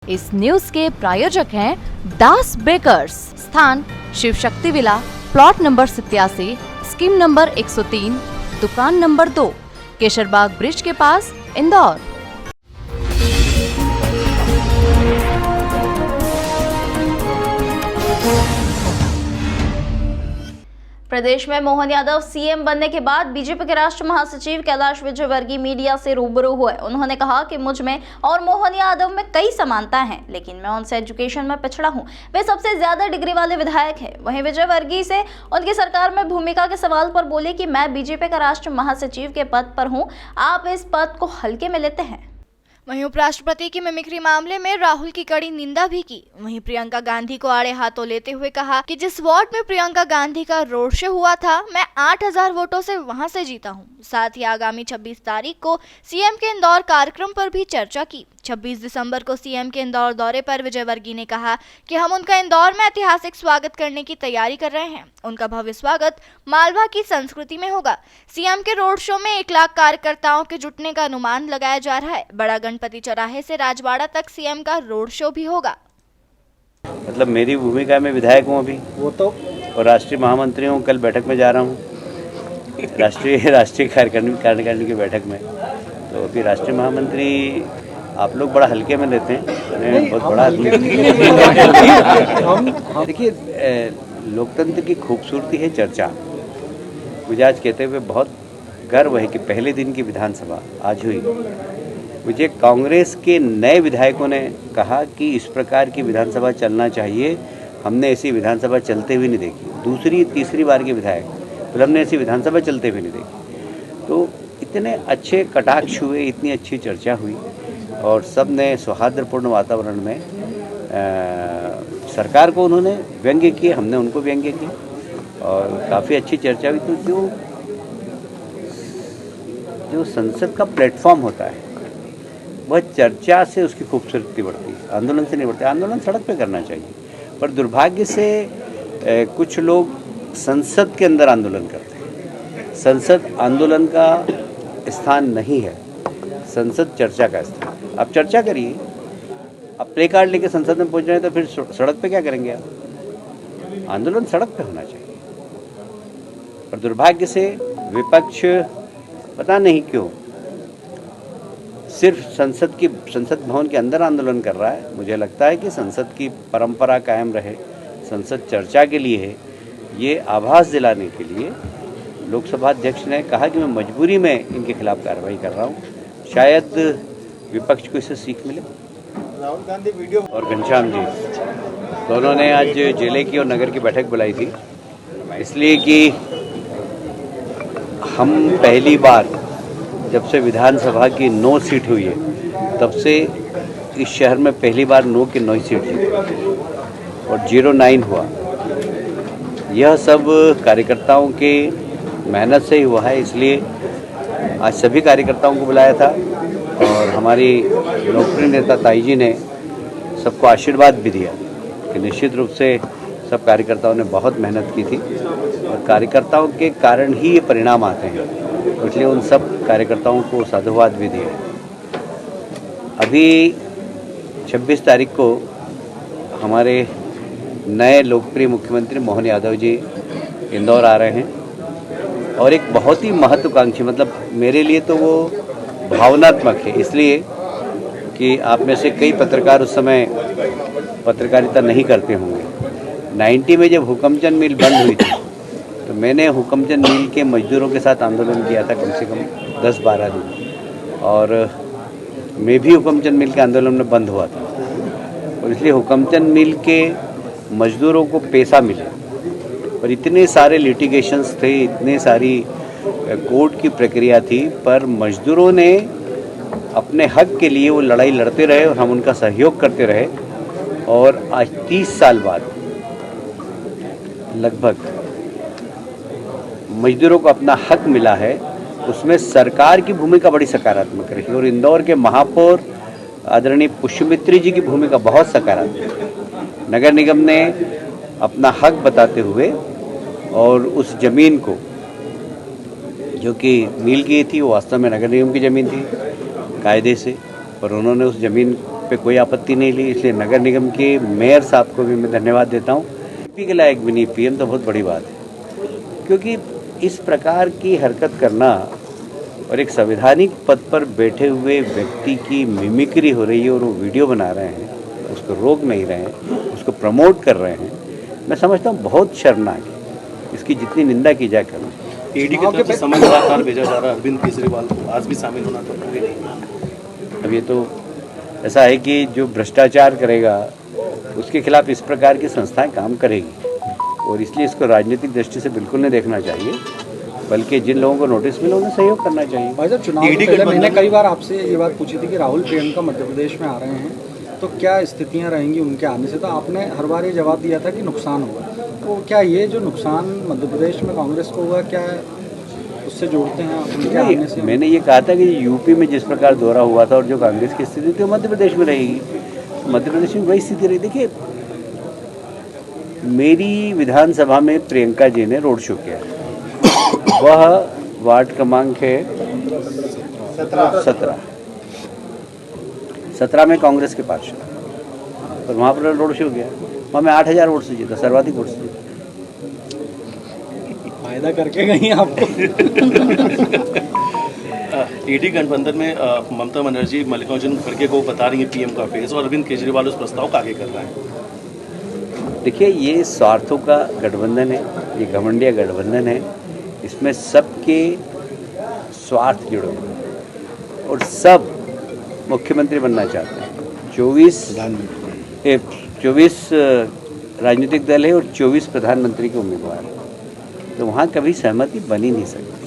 इस न्यूज के प्रायोजक हैं दास बेकर्स, स्थान Shiv Shakti villa, plot number 87, scheme number 103, दुकान नंबर 2, केशरबाग ब्रिज के पास, इंदौर। प्रदेश में मोहन यादव सीएम बनने के बाद बीजेपी के राष्ट्रीय महासचिव कैलाश विजयवर्गीय मीडिया से रूबरू हुए। उन्होंने कहा कि मुझ में और मोहन यादव में कई समानता हैं, लेकिन मैं उनसे एजुकेशन में पिछड़ा हूं। वे सबसे ज्यादा डिग्री वाले विधायक हैं। वहीं विजयवर्गीय से उनकी सरकार में भूमिका के सवाल पर बोले कि मैं बीजेपी का राष्ट्रीय महासचिव के पद पर हूँ, आप इस पद को हल्के में लेते हैं। वहीं उपराष्ट्रपति की मिमिक्री मामले में राहुल की कड़ी निंदा भी की। वहीं प्रियंका गांधी को आड़े हाथों लेते हुए कहा कि जिस वार्ड में प्रियंका गांधी का रोड शो हुआ था, मैं 8000 वोटों से वहां से जीता हूं। साथ ही आगामी 26 तारीख को सीएम के इंदौर कार्यक्रम पर भी चर्चा की। 26 दिसंबर को सीएम के इंदौर दौरे पर विजयवर्गीय ने कहा कि हम उनका इंदौर में ऐतिहासिक स्वागत करने की तैयारी कर रहे हैं। उनका भव्य स्वागत मालवा की संस्कृति में होगा। सीएम के रोड शो में 1 लाख कार्यकर्ताओं के जुटने का अनुमान लगाया जा रहा है। बड़ा गणपति चौराहे से राजवाड़ा तक सीएम का रोड शो भी होगा। मतलब मेरी भूमिका में विधायक हूँ अभी, वो तो, और राष्ट्रीय महामंत्री हूँ। कल बैठक में जा रहा हूँ, राष्ट्रीय कार्यकारिणी की बैठक में। तो अभी राष्ट्रीय महामंत्री आप लोग बड़ा हल्के में लेते हैं, मैं बहुत बड़ा आदमी। देखिए, लोकतंत्र की खूबसूरती है चर्चा। मुझे आज कहते हुए बहुत गर्व है कि पहले दिन की विधानसभा आज हुई। मुझे कांग्रेस के नए विधायकों ने कहा कि इस प्रकार की विधानसभा चलना चाहिए। हमने ऐसी विधानसभा चलते हुए नहीं देखी। दूसरी तीसरी बार के विधायक, तो हमने ऐसी विधानसभा चलते हुए नहीं देखी। तो इतने अच्छे कटाक्ष हुए, इतनी अच्छी चर्चा हुई, और सब ने सौहार्दपूर्ण वातावरण में सरकार को उन्होंने व्यंग्य किए, हमने उनको व्यंग्य किए, और काफ़ी अच्छी चर्चा हुई। तो जो संसद का प्लेटफॉर्म होता है, वह चर्चा से उसकी खूबसूरती बढ़ती है, आंदोलन से नहीं बढ़ती। आंदोलन सड़क पे करना चाहिए, पर दुर्भाग्य से कुछ लोग संसद के अंदर आंदोलन करते हैं। संसद आंदोलन का स्थान नहीं है, संसद चर्चा का स्थान। आप चर्चा करिए। अब प्ले कार्ड लेके संसद में पहुंच रहे हैं तो फिर सड़क पे क्या करेंगे आप? आंदोलन सड़क पे होना चाहिए। पर दुर्भाग्य से विपक्ष पता नहीं क्यों सिर्फ संसद भवन के अंदर आंदोलन कर रहा है। मुझे लगता है कि संसद की परंपरा कायम रहे, संसद चर्चा के लिए है। ये आभास दिलाने के लिए लोकसभा अध्यक्ष ने कहा कि मैं मजबूरी में इनके खिलाफ कार्रवाई कर रहा हूँ। शायद विपक्ष को इससे सीख मिले। राहुल गांधी वीडियो और घनश्याम जी दोनों ने आज जिले की और नगर की बैठक बुलाई थी, इसलिए कि हम पहली बार जब से विधानसभा की 9 सीट हुई है, तब से इस शहर में पहली बार 9 की 9 सीट जीती और 09 हुआ। यह सब कार्यकर्ताओं के मेहनत से ही हुआ है। इसलिए आज सभी कार्यकर्ताओं को बुलाया था, और हमारी लोकप्रिय नेता ताई जी ने सबको आशीर्वाद भी दिया कि निश्चित रूप से सब कार्यकर्ताओं ने बहुत मेहनत की थी, और कार्यकर्ताओं के कारण ही ये परिणाम आते हैं। इसलिए उन सब कार्यकर्ताओं को साधुवाद भी दिया। अभी 26 तारीख को हमारे नए लोकप्रिय मुख्यमंत्री मोहन यादव जी इंदौर आ रहे हैं, और एक बहुत ही महत्वाकांक्षी, मतलब मेरे लिए तो वो भावनात्मक है, इसलिए कि आप में से कई पत्रकार उस समय पत्रकारिता नहीं करते होंगे। 90 में जब हुकमचंद मिल बंद हुई थी, तो मैंने हुकमचंद मिल के मजदूरों के साथ आंदोलन किया था कम से कम 10-12 दिन, और मैं भी हुकमचंद मिल के आंदोलन में बंद हुआ था। और इसलिए हुकमचंद मिल के मजदूरों को पैसा मिले, और इतने सारे लिटिगेशंस थे, इतने सारी कोर्ट की प्रक्रिया थी, पर मजदूरों ने अपने हक के लिए वो लड़ाई लड़ते रहे, और हम उनका सहयोग करते रहे। और आज 30 साल बाद लगभग मजदूरों को अपना हक मिला है। उसमें सरकार की भूमिका बड़ी सकारात्मक रही, और इंदौर के महापौर आदरणीय पुष्यमित्री जी की भूमिका बहुत सकारात्मक। नगर निगम ने अपना हक बताते हुए, और उस जमीन को जो कि मील की थी, वो वास्तव में नगर निगम की ज़मीन थी कायदे से, पर उन्होंने उस ज़मीन पे कोई आपत्ति नहीं ली, इसलिए नगर निगम के मेयर साहब को भी मैं धन्यवाद देता हूँ। पी के लायक भी नहीं, पीएम तो बहुत बड़ी बात है, क्योंकि इस प्रकार की हरकत करना और एक संवैधानिक पद पर बैठे हुए व्यक्ति की मिमिक्री हो रही है और वो वीडियो बना रहे हैं, उसको रोक नहीं रहे हैं, उसको प्रमोट कर रहे हैं, मैं समझता हूँ बहुत शर्मनाक है। इसकी जितनी निंदा की जाए करें। ईडी की तरफ से समन लगातार भेजा जा रहा है अरविंद केजरीवाल को, आज भी शामिल होना तो पूरी नहीं। अब ये तो ऐसा है कि जो भ्रष्टाचार करेगा उसके खिलाफ इस प्रकार की संस्थाएं काम करेगी, और इसलिए इसको राजनीतिक दृष्टि से बिल्कुल नहीं देखना चाहिए, बल्कि जिन लोगों को नोटिस मिले उन्हें सहयोग करना चाहिए। भाई साहब, चुनाव से पहले मैंने कई बार आपसे ये बात पूछी थी कि राहुल प्रियंका मध्य प्रदेश में आ रहे हैं, तो क्या स्थितियां रहेंगी उनके आने से, तो आपने हर बार ये जवाब दिया था कि नुकसान होगा। तो क्या ये जो नुकसान मध्य प्रदेश में कांग्रेस को हुआ, क्या उससे जोड़ते हैं आप उनके आने से? मैंने ये कहा था कि यूपी में जिस प्रकार दौरा हुआ था और जो कांग्रेस की स्थिति थी मध्य प्रदेश में रहेगी, मध्य प्रदेश में वही स्थिति रही। देखिए, मेरी विधानसभा में प्रियंका जी ने रोड शो किया, वह वार्ड क्रमांक है 17 में कांग्रेस के पार्षद, और वहाँ पर रोड शो किया, वहाँ मैं 8000 वोट से जीता, सर्वाधिक वोट से जीता। फायदा करके गई आपको। ईडी गठबंधन में ममता बनर्जी मल्लिकार्जुन खड़गे को बता रही है पीएम का फेस, और अरविंद केजरीवाल उस प्रस्ताव को आगे कर रहा है। देखिए, ये स्वार्थों का गठबंधन है, ये घमंडिया गठबंधन है, इसमें सबके स्वार्थ जुड़े हुए हैं और सब मुख्यमंत्री बनना चाहते हैं। 24 राजनीतिक दल है और 24 प्रधानमंत्री के उम्मीदवार हैं, तो वहाँ कभी सहमति बन ही नहीं सकती।